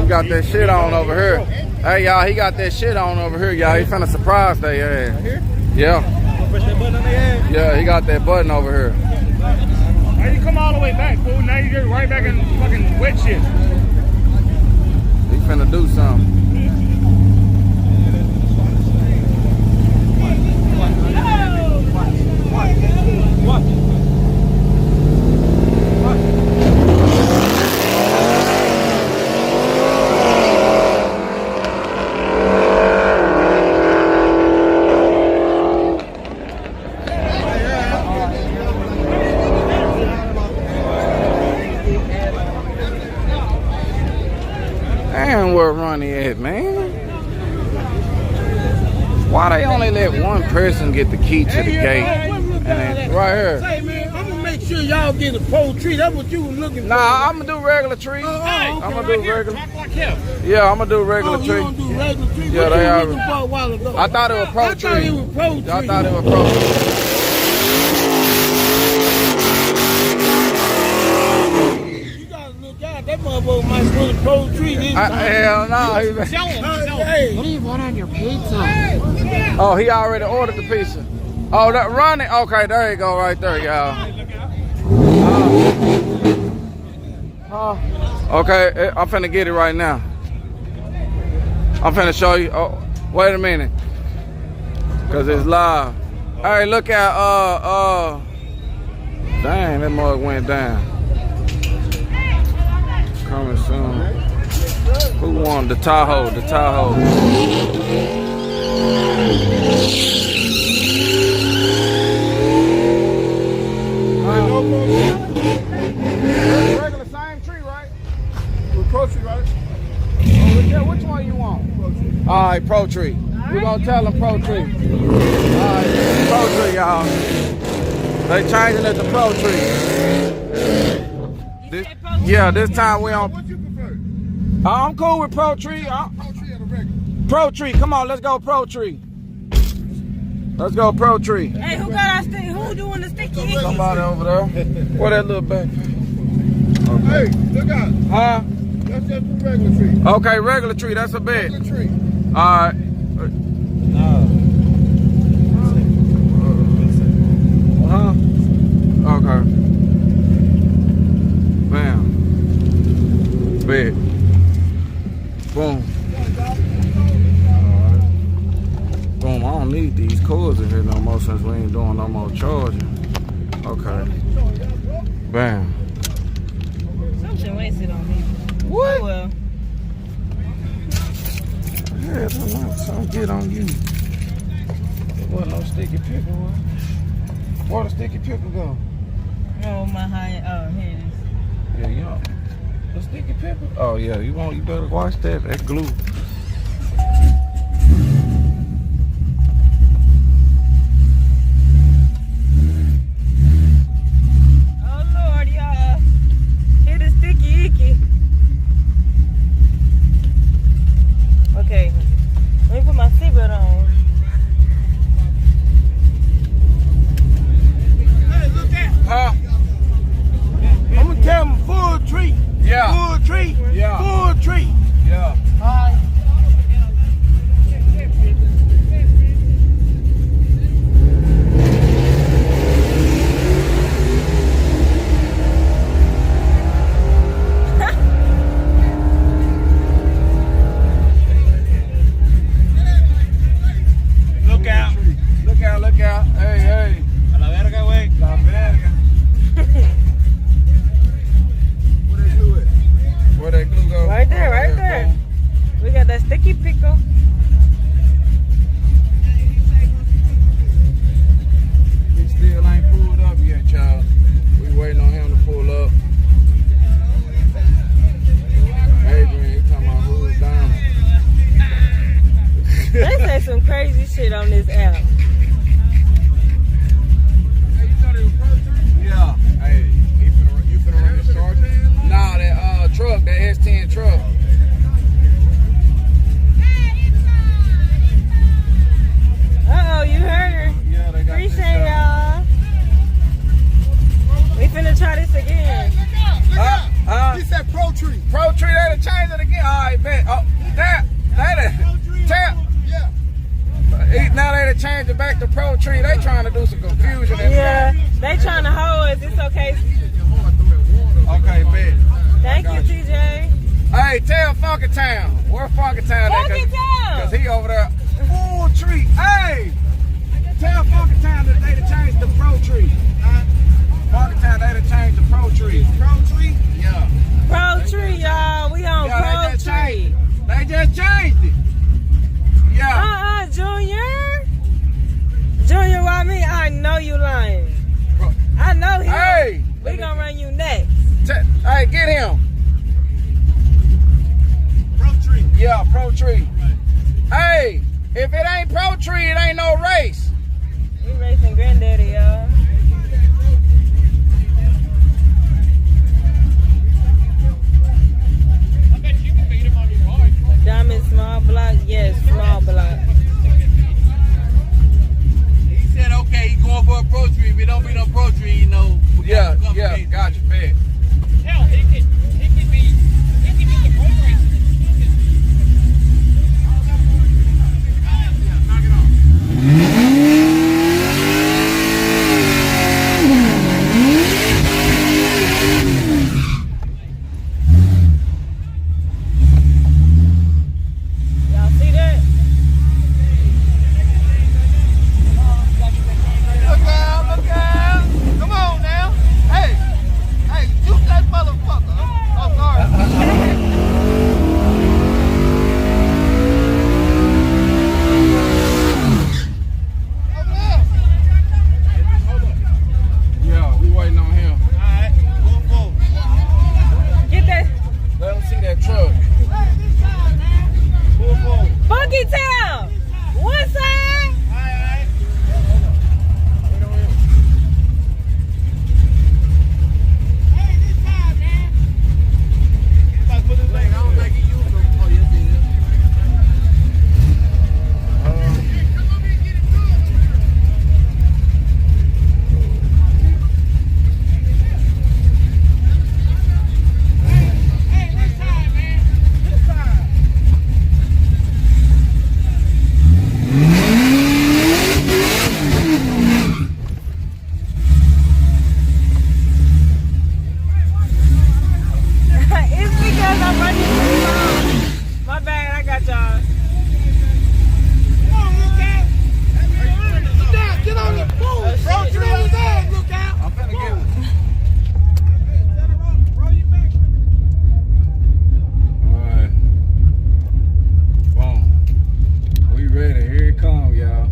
got that shit on over here. Hey, y'all, he got that shit on over here, y'all. He finna surprise their ass. Yeah. Push that button on their ass? Yeah, he got that button over here. Now you come all the way back, fool. Now you get right back in fucking wet shit. He finna do something. What? Damn, where Ronnie at, man? Why they only let one person get the key to the gate? And then, right here. Hey man, I'm gonna make sure y'all get a pro tree. That's what you was looking for. Nah, I'm gonna do regular tree. I'm gonna do regular. Yeah, I'm gonna do regular You tree. gonna do regular tree? Yeah, What they you are. looking for a while ago? I thought it was pro tree. I thought it was pro tree. I thought it was pro tree. You gotta look out. That motherfucker might put a pro tree this time. Hell no. Hey. What do you want on your pizza? Oh, he already ordered the pizza. Oh, that Ronnie. Okay, there you go, right there, y'all. Okay, I'm finna get it right now. I'm finna show you. Oh, wait a minute, cause it's live. Hey, look at dang, that mug went down. Coming soon. Who won the Tahoe? The Tahoe. Regular same tree, right? With pro tree, right? Oh, yeah, which one you want? Pro tree. All right, pro tree. We're gonna tell them pro tree. All right, pro tree, y'all. They changing it to pro tree. Yeah, this time we on. What you prefer? I'm cool with pro tree. Pro tree or the regular? Pro tree, come on, let's go pro tree. Let's go pro tree. Hey, who got our stick? Who doing the sticky icky? Somebody over there. Where that little baby? Hey, look out. Huh? That's just the regular tree. Okay, regular tree, that's a bet. Regular tree. All right. Huh? Okay. Bam. Bet. Boom. Alright. Boom. I don't need these cords in here no more since we ain't doing no more charging. Okay. Bam. Something wasted on me. What? Oh, well. Yeah, some get on you. There wasn't no sticky pickle, what? Where the sticky pickle go? Oh, my high. Oh, here it is. Yeah. The sticky pickle? Oh yeah, you better watch that. That glue. Oh, Lord, y'all. Hear the sticky icky. Okay. Let me put my seatbelt on. Hey, look out. Huh? I'm gonna tell them full tree. Yeah. Full tree. Yeah. Full tree. Yeah. Alright. Look out. Look out, look out. Hey, hey. A la verga, güey. La verga. Where they glue at? Where that glue go? Right there, right there. We got that sticky pickle. He still ain't pulled up yet, child. We waiting on him to pull up. Adrian, he talking about who's down. They say some crazy shit on this app. Yeah. Hey, you finna run this charger? Nah, that truck, that S10 truck. Uh-oh, you heard her. Yeah, they got Appreciate y'all. We finna try this again. Look out. Huh? He said Pro tree. Pro tree, they done changed it again. All right, bet. Oh, that tap. Yeah. Now they done changed it back to pro tree. They trying to do some confusion. Yeah, they trying to hold us. It's okay. Okay, bet. Thank you, TJ. Hey, tell Funky Town. Where Funky Town at? Funky Town. Cause he over there. Full tree. Hey, tell Funky Town that they done changed the pro tree. Funky Town, they done changed the pro tree. Pro tree? Yeah. Pro tree, y'all. We on Yeah, pro tree. They just changed it. Yeah. Junior. Junior, why me? I know you lying. I know him. Hey. We gonna run you next. Hey, get him. Pro tree. Yeah, pro tree. Hey, if it ain't pro tree, it ain't no race. We racing granddaddy, y'all. I bet you can beat him on your bike. Diamond small block, yes, small block. He said, okay, he going for a pro tree. If it don't be no pro tree, you know. Yeah, gotcha, bet. Hell, he could be the road racer. Knock it off. Y'all see that? Look out. Come on now. Hey, shoot that motherfucker. Oh, sorry. Yeah, we waiting on him. Alright, move forward. Get that. Let him see that truck. Move forward. Funky Town. One side. Alright. Somebody put his leg. I don't think he used them. Oh, yes, he is. It's because I'm running too long. My bad, I got y'all. Come on, look out. Get down, get on the pool. Oh, Pro shit. tree on his ass, look out. I'm finna get him. Roll you back. Alright. Boom. We ready. Here it come, y'all.